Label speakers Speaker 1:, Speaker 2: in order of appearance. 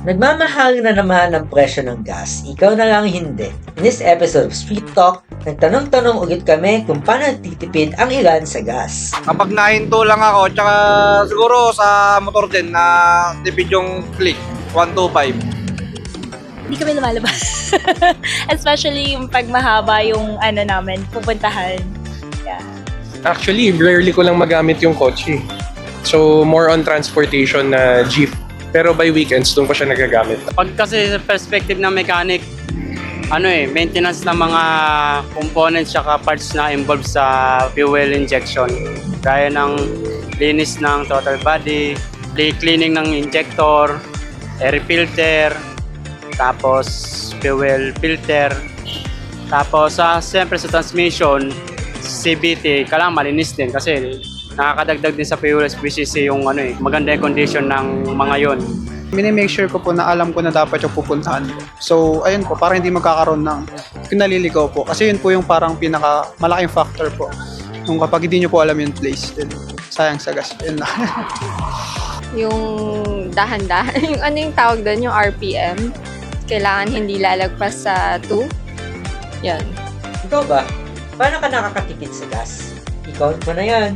Speaker 1: Nagmamahal na naman ang presyo ng gas, ikaw na lang hindi. In this episode of Street Talk, nagtanong-tanong ulit kami kung paano titipid ang ilan sa gas.
Speaker 2: Kapag nahinto lang ako, tsaka siguro sa motor din na tipid yung click, 125.
Speaker 3: Hindi kami lumalabas. Especially yung pag mahaba yung namin, pupuntahan. Yeah.
Speaker 4: Actually, rarely ko lang magamit yung kotse. So, more on transportation na jeep. Pero by weekends, doon ko siya nagagamit.
Speaker 5: Pag kasi sa perspective ng mechanic, maintenance ng mga components tsaka parts na involved sa fuel injection. Gaya ng linis ng throttle body, cleaning ng injector, air filter, tapos fuel filter. Tapos siyempre sa transmission, CVT, kailangan malinis din kasi nakakadagdag din sa fuel efficiency yung maganda yung condition ng mga yon.
Speaker 6: Mini-make sure ko po na alam ko na dapat yung pupuntahan ko. So, ayun po, para hindi magkakaroon ng naliligaw po. Kasi yun po yung parang malaking factor po. Yung kapag hindi nyo po alam yung place, then sayang sa gas. Yun na.
Speaker 7: Yung dahan-dahan, yung tawag doon, yung RPM. Kailangan hindi lalagpas sa 2. Yan.
Speaker 1: Ikaw ba? Paano ka nakakatipid sa gas? Ikaw mo na yan.